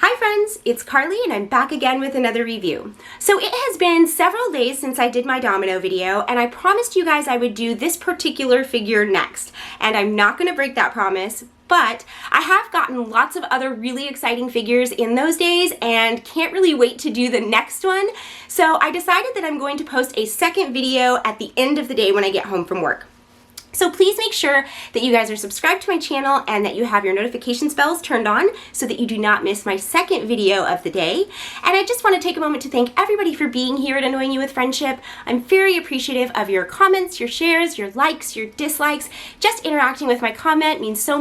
Hi friends, it's Carly and I'm back again with another review. So it has been several days since I did my domino video and I promised you guys I would do this particular figure next. And I'm not going to break that promise, but I have gotten lots of other really exciting figures in those days and can't really wait to do the next one. So I decided that I'm going to post a second video at the end of the day when I get home from work. So please make sure that you guys are subscribed to my channel and that you have your notifications bells turned on so that you do not miss my second video of the day. And I just want to take a moment to thank everybody for being here at Annoying You with Friendship. I'm very appreciative of your comments, your shares, your likes, your dislikes. Just interacting with my content means so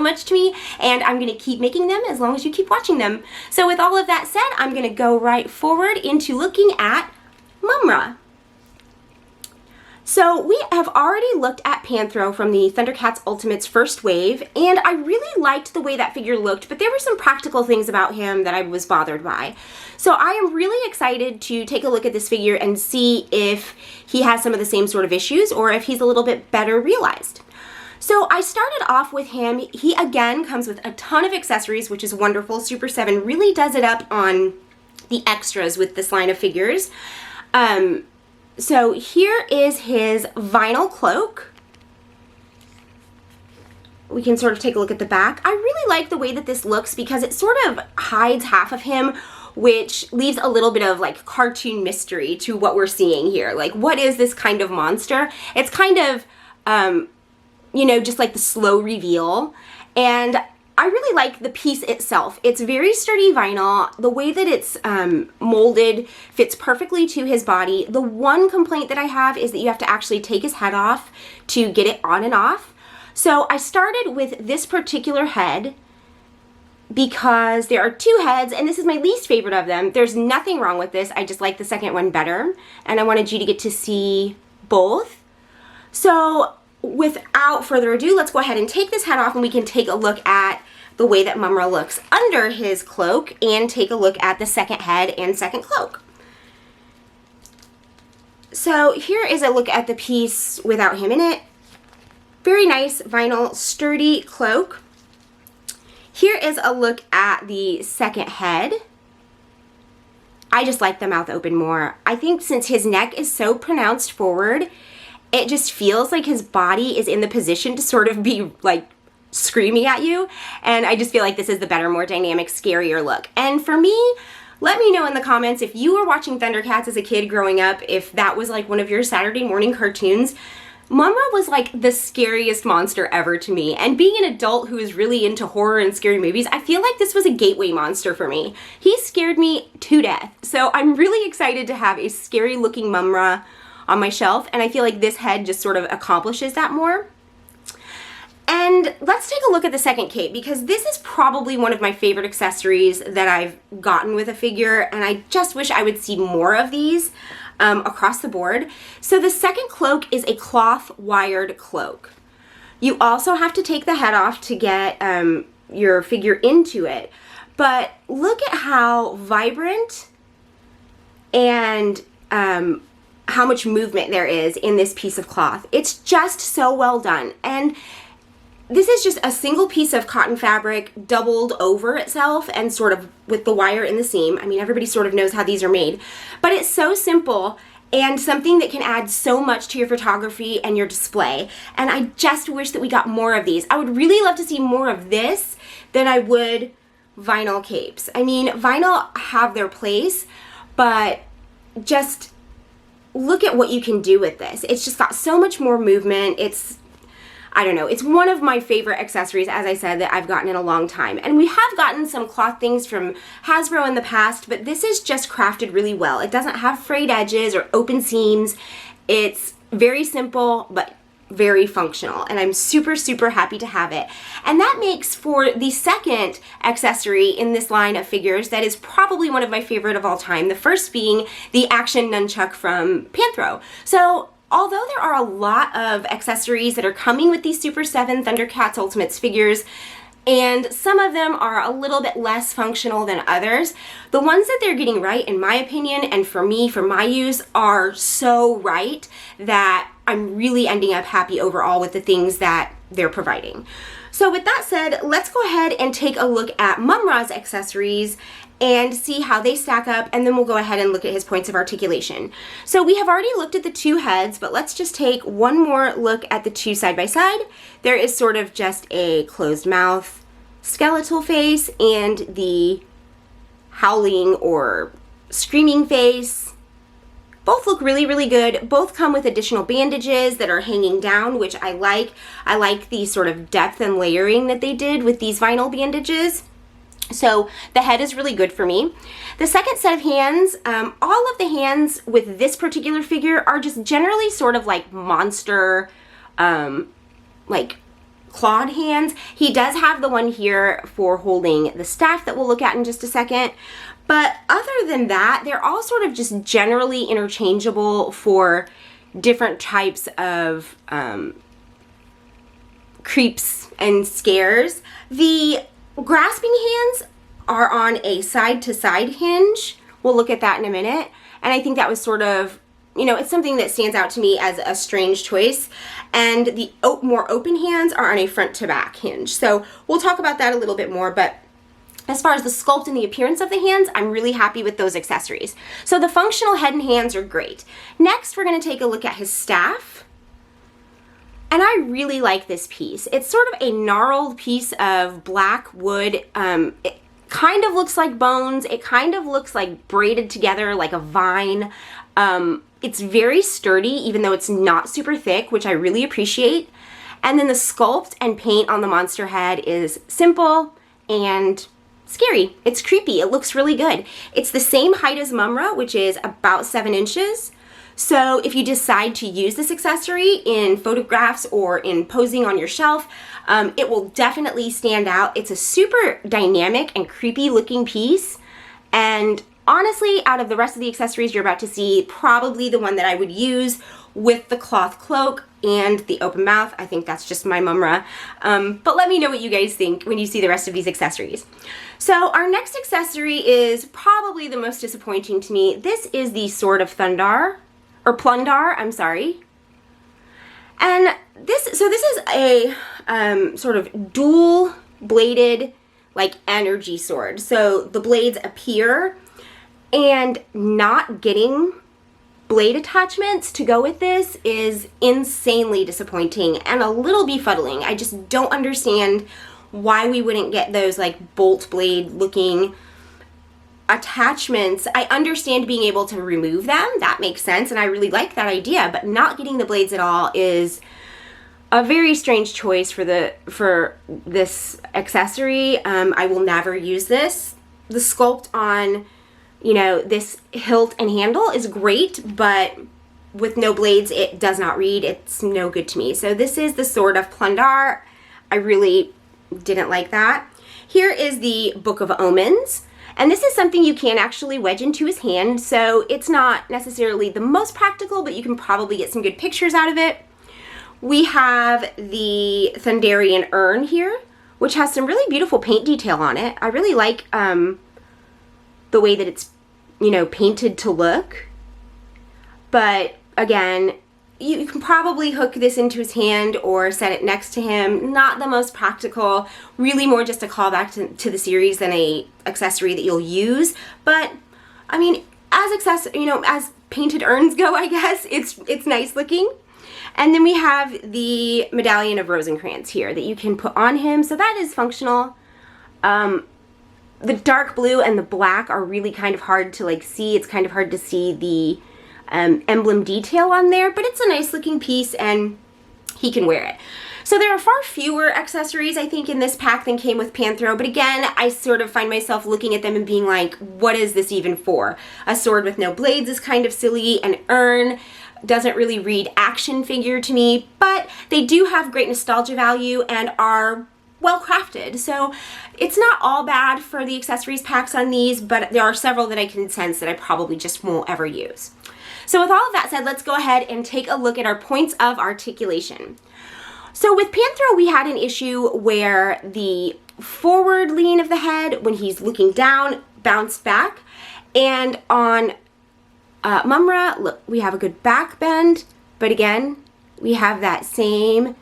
much to me, and I'm going to keep making them as long as you keep watching them. So with all of that said, I'm going to go right forward into looking at Mumm-Ra. So we have already looked at Panthro from the Thundercats Ultimates first wave, and I really liked the way that figure looked, but there were some practical things about him that I was bothered by. So I am really excited to take a look at this figure and see if he has some of the same sort of issues or if he's a little bit better realized. So I started off with him. He again comes with a ton of accessories, which is wonderful. SUPER7 really does it up on the extras with this line of figures. So here is his vinyl cloak. We can sort of take a look at the back. I really like the way that this looks because it sort of hides half of him, which leaves a little bit of like cartoon mystery to what we're seeing here. Like, what is this kind of monster? It's kind of, you know, just like the slow reveal. And I really like the piece itself. It's very sturdy vinyl. The way that it's molded fits perfectly to his body. The one complaint that I have is that you have to actually take his head off to get it on and off. So I started with this particular head because there are two heads and this is my least favorite of them. There's nothing wrong with this. I just like the second one better and I wanted you to get to see both. So without further ado, let's go ahead and take this head off and we can take a look at the way that Mumm-Ra looks under his cloak and take a look at the second head and second cloak. So here is a look at the piece without him in it. Very nice vinyl sturdy cloak. Here is a look at the second head. I just like the mouth open more. I think since his neck is so pronounced forward, it just feels like his body is in the position to sort of be like screaming at you. And I just feel like this is the better, more dynamic, scarier look. And for me, let me know in the comments if you were watching Thundercats as a kid growing up, if that was like one of your Saturday morning cartoons. Mumm-Ra was like the scariest monster ever to me. And being an adult who is really into horror and scary movies, I feel like this was a gateway monster for me. He scared me to death. So I'm really excited to have a scary looking Mumm-Ra on my shelf, and I feel like this head just sort of accomplishes that more. And let's take a look at the second cape because this is probably one of my favorite accessories that I've gotten with a figure, and I just wish I would see more of these across the board. So the second cloak is a cloth wired cloak. You also have to take the head off to get your figure into it, but look at how vibrant and how much movement there is in this piece of cloth. It's just so well done. And this is just a single piece of cotton fabric doubled over itself and sort of with the wire in the seam. I mean, everybody sort of knows how these are made, but it's so simple and something that can add so much to your photography and your display. And I just wish that we got more of these. I would really love to see more of this than I would vinyl capes. I mean, vinyl have their place, but just look at what you can do with this. It's just got so much more movement. It's, I don't know, it's one of my favorite accessories, as I said, that I've gotten in a long time. And we have gotten some cloth things from Hasbro in the past, but this is just crafted really well. It doesn't have frayed edges or open seams. It's very simple, but very functional, and I'm super, super happy to have it. And that makes for the second accessory in this line of figures that is probably one of my favorite of all time, the first being the action nunchuck from Panthro. So although there are a lot of accessories that are coming with these SUPER7 Thundercats Ultimates figures, and some of them are a little bit less functional than others, the ones that they're getting right, in my opinion, and for me, for my use, are so right that I'm really ending up happy overall with the things that they're providing. So with that said, let's go ahead and take a look at Mumm-Ra's accessories and see how they stack up, and then we'll go ahead and look at his points of articulation. So we have already looked at the two heads, but let's just take one more look at the two side by side. There is sort of just a closed mouth, skeletal face, and the howling or screaming face. Both look really, really good. Both come with additional bandages that are hanging down, which I like. I like the sort of depth and layering that they did with these vinyl bandages. So the head is really good for me. The second set of hands, all of the hands with this particular figure are just generally sort of like monster, like clawed hands. He does have the one here for holding the staff that we'll look at in just a second. But other than that, they're all sort of just generally interchangeable for different types of creeps and scares. The grasping hands are on a side-to-side hinge. We'll look at that in a minute. And I think that was sort of, you know, it's something that stands out to me as a strange choice. And the more open hands are on a front-to-back hinge. So we'll talk about that a little bit more, but as far as the sculpt and the appearance of the hands, I'm really happy with those accessories. So the functional head and hands are great. Next, we're going to take a look at his staff. And I really like this piece. It's sort of a gnarled piece of black wood. It kind of looks like bones. It kind of looks like braided together like a vine. It's very sturdy, even though it's not super thick, which I really appreciate. And then the sculpt and paint on the monster head is simple and scary. It's creepy. It looks really good. It's the same height as Mumm-Ra, which is about 7 inches. So if you decide to use this accessory in photographs or in posing on your shelf, it will definitely stand out. It's a super dynamic and creepy looking piece. And honestly, out of the rest of the accessories you're about to see, probably the one that I would use with the cloth cloak and the open mouth. I think that's just my Mumm-Ra. But let me know what you guys think when you see the rest of these accessories. So our next accessory is probably the most disappointing to me. This is the Sword of Thundar. Or Plunder, I'm sorry. And this is a sort of dual bladed like energy sword. So the blades appear, and not getting blade attachments to go with this is insanely disappointing and a little befuddling. I just don't understand why we wouldn't get those like bolt blade looking attachments. I understand being able to remove them. That makes sense, and I really like that idea, but not getting the blades at all is a very strange choice for this accessory. I will never use this. The sculpt on, you know, this hilt and handle is great, but with no blades, it does not read. It's no good to me. So this is the Sword of Plunder. I really didn't like that. Here is the Book of Omens. And this is something you can actually wedge into his hand, so it's not necessarily the most practical, but you can probably get some good pictures out of it. We have the Thundarian Urn here, which has some really beautiful paint detail on it. I really like the way that it's, you know, painted to look. But again, you can probably hook this into his hand or set it next to him. Not the most practical, really more just a callback to the series than a accessory that you'll use. But I mean, as painted urns go, I guess it's nice looking. And then we have the Medallion of Rosencrantz here that you can put on him, so that is functional. The dark blue and the black are really kind of hard to like see. It's kind of hard to see the emblem detail on there, but it's a nice looking piece and he can wear it. So there are far fewer accessories, I think, in this pack than came with Panthro, but again, I sort of find myself looking at them and being like, what is this even for? A sword with no blades is kind of silly. An urn doesn't really read action figure to me, but they do have great nostalgia value and are well crafted. So it's not all bad for the accessories packs on these, but there are several that I can sense that I probably just won't ever use. So with all of that said, let's go ahead and take a look at our points of articulation. So with Panthro, we had an issue where the forward lean of the head, when he's looking down, bounced back. And on Mumm-Ra, look, we have a good back bend, but again, we have that same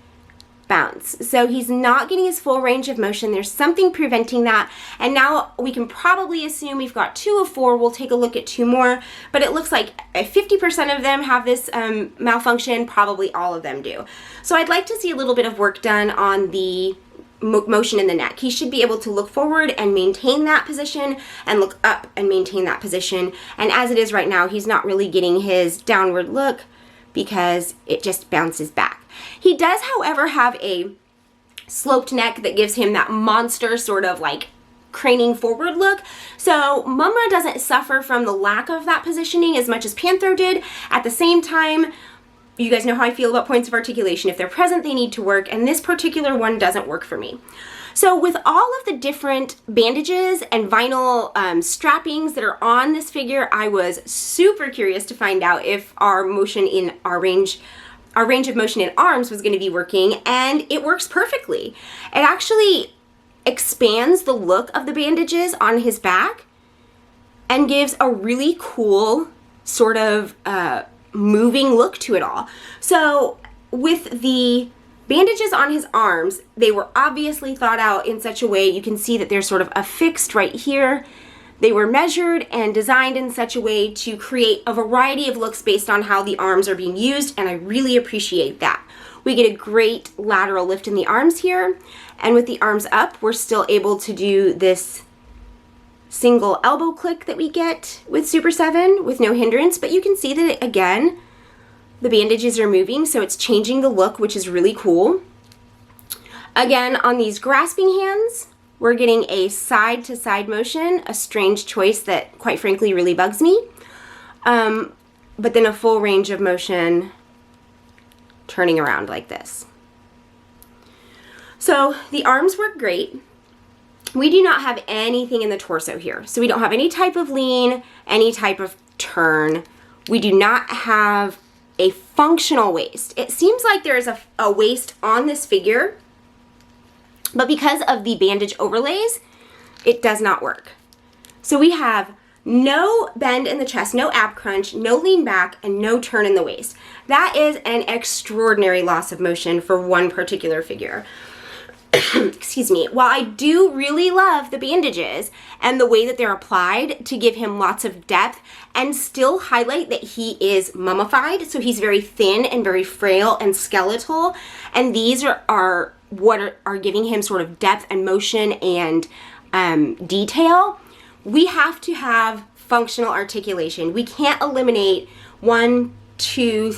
bounce. So he's not getting his full range of motion. There's something preventing that. And now we can probably assume we've got 2 of 4. We'll take a look at 2 more, but it looks like 50% of them have this malfunction. Probably all of them do. So I'd like to see a little bit of work done on the motion in the neck. He should be able to look forward and maintain that position, and look up and maintain that position. And as it is right now, he's not really getting his downward look because it just bounces back. He does, however, have a sloped neck that gives him that monster sort of like craning forward look. So Mumm-Ra doesn't suffer from the lack of that positioning as much as Panthro did. At the same time, you guys know how I feel about points of articulation. If they're present, they need to work, and this particular one doesn't work for me. So with all of the different bandages and vinyl strappings that are on this figure, I was super curious to find out if our motion in our range of motion in arms was going to be working, and it works perfectly. It actually expands the look of the bandages on his back and gives a really cool sort of moving look to it all. So with the bandages on his arms, they were obviously thought out in such a way, you can see that they're sort of affixed right here. They were measured and designed in such a way to create a variety of looks based on how the arms are being used, and I really appreciate that. We get a great lateral lift in the arms here, and with the arms up, we're still able to do this single elbow click that we get with SUPER7 with no hindrance, but you can see that, again, the bandages are moving, so it's changing the look, which is really cool. Again, on these grasping hands, we're getting a side-to-side motion, a strange choice that, quite frankly, really bugs me. But then a full range of motion turning around like this. So the arms work great. We do not have anything in the torso here. So we don't have any type of lean, any type of turn. We do not have a functional waist. It seems like there is a waist on this figure, but because of the bandage overlays, it does not work. So we have no bend in the chest, no ab crunch, no lean back, and no turn in the waist. That is an extraordinary loss of motion for one particular figure. Excuse me. While I do really love the bandages and the way that they're applied to give him lots of depth and still highlight that he is mummified, so he's very thin and very frail and skeletal, and these are what are giving him sort of depth and motion and detail, we have to have functional articulation. We can't eliminate two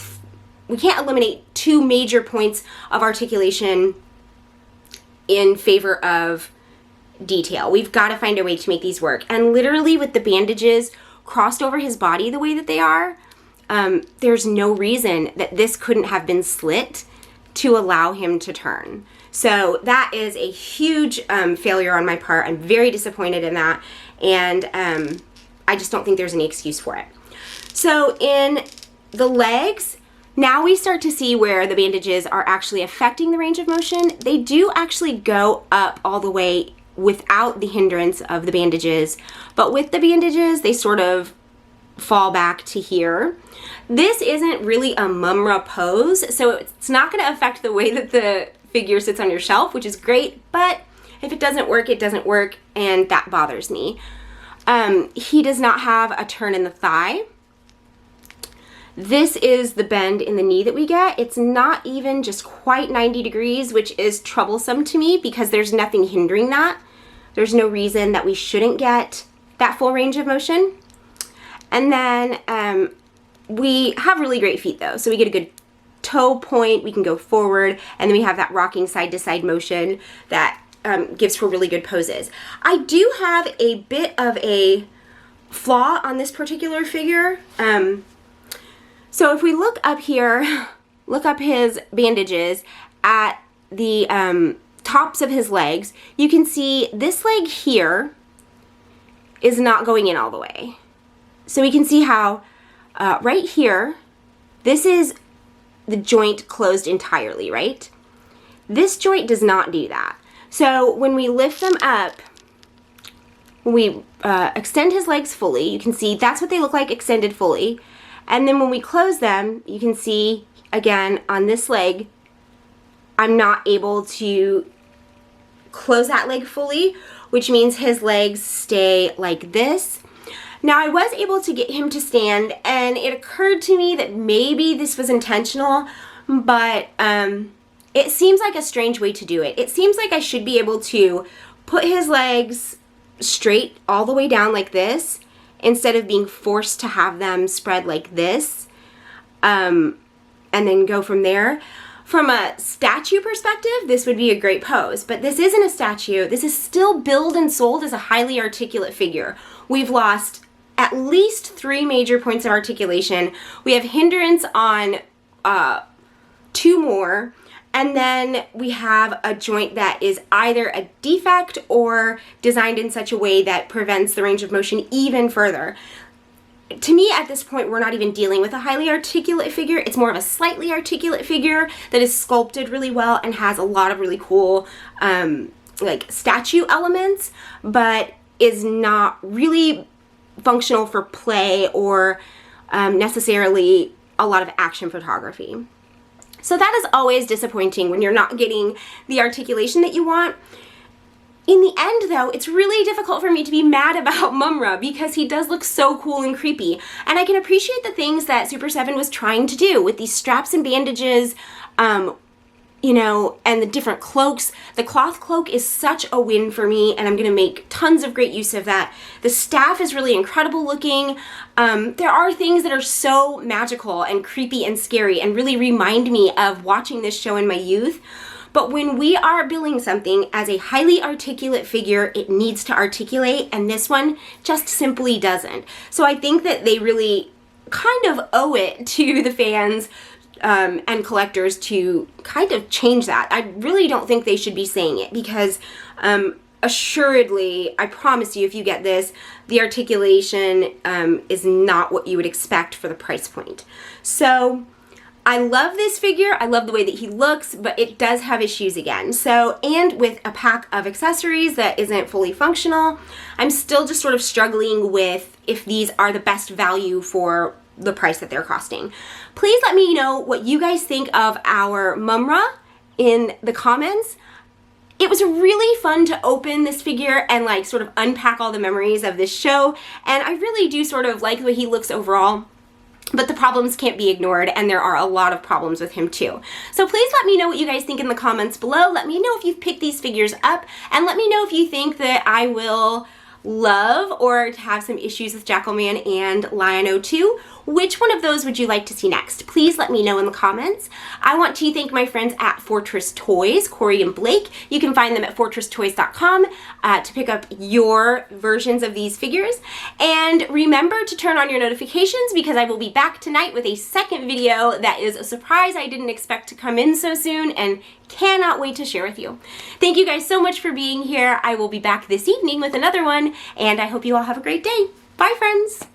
major points of articulation in favor of detail. We've got to find a way to make these work. And literally with the bandages crossed over his body the way that they are, there's no reason that this couldn't have been slit to allow him to turn. So that is a huge failure on my part. I'm very disappointed in that, and I just don't think there's any excuse for it. So in the legs, now we start to see where the bandages are actually affecting the range of motion. They do actually go up all the way without the hindrance of the bandages, but with the bandages, they sort of fall back to here. This isn't really a Mumm-Ra pose, so it's not going to affect the way that the figure sits on your shelf, which is great, but if it doesn't work, it doesn't work, and that bothers me. He does not have a turn in the thigh. This is the bend in the knee that we get. It's not even just quite 90 degrees, which is troublesome to me because there's nothing hindering that. There's no reason that we shouldn't get that full range of motion. And then we have really great feet though. So we get a good toe point, we can go forward, and then we have that rocking side to side motion that gives for really good poses. I do have a bit of a flaw on this particular figure. So if we look up here, look up his bandages at the tops of his legs, you can see this leg here is not going in all the way. So we can see how right here, this is the joint closed entirely, right? This joint does not do that. So when we lift them up, when we extend his legs fully, you can see that's what they look like extended fully. And then when we close them, you can see, again, on this leg, I'm not able to close that leg fully, which means his legs stay like this. Now I was able to get him to stand, and it occurred to me that maybe this was intentional, but it seems like a strange way to do it. It seems like I should be able to put his legs straight all the way down like this instead of being forced to have them spread like this, and then go from there. From a statue perspective, this would be a great pose, but this isn't a statue. This is still billed and sold as a highly articulate figure. We've lost at least 3 major points of articulation. We have hindrance on 2 more, and then we have a joint that is either a defect or designed in such a way that prevents the range of motion even further. To me, at this point, we're not even dealing with a highly articulate figure. It's more of a slightly articulate figure that is sculpted really well and has a lot of really cool like statue elements, but is not really functional for play or necessarily a lot of action photography. So that is always disappointing when you're not getting the articulation that you want. In the end, though, it's really difficult for me to be mad about Mumm-Ra because he does look so cool and creepy. And I can appreciate the things that SUPER7 was trying to do with these straps and bandages, you know, and the different cloaks. The cloth cloak is such a win for me, and I'm going to make tons of great use of that. The staff is really incredible looking. There are things that are so magical and creepy and scary and really remind me of watching this show in my youth. But when we are building something as a highly articulate figure, it needs to articulate, and this one just simply doesn't. So I think that they really kind of owe it to the fans and collectors to kind of change that. I really don't think they should be saying it because assuredly, I promise you, if you get this, the articulation is not what you would expect for the price point. So I love this figure. I love the way that he looks, but it does have issues again. So, and with a pack of accessories that isn't fully functional, I'm still just sort of struggling with if these are the best value for the price that they're costing. Please let me know what you guys think of our Mumm-Ra in the comments. It was really fun to open this figure and like sort of unpack all the memories of this show, and I really do sort of like the way he looks overall. But the problems can't be ignored, and there are a lot of problems with him too. So please let me know what you guys think in the comments below. Let me know if you've picked these figures up, and let me know if you think that I will love or have some issues with Jackalman and Lion-O2. Which one of those would you like to see next? Please let me know in the comments. I want to thank my friends at Fortress Toys, Corey and Blake. You can find them at fortresstoys.com to pick up your versions of these figures. And remember to turn on your notifications because I will be back tonight with a second video that is a surprise I didn't expect to come in so soon and cannot wait to share with you. Thank you guys so much for being here. I will be back this evening with another one, and I hope you all have a great day. Bye, friends!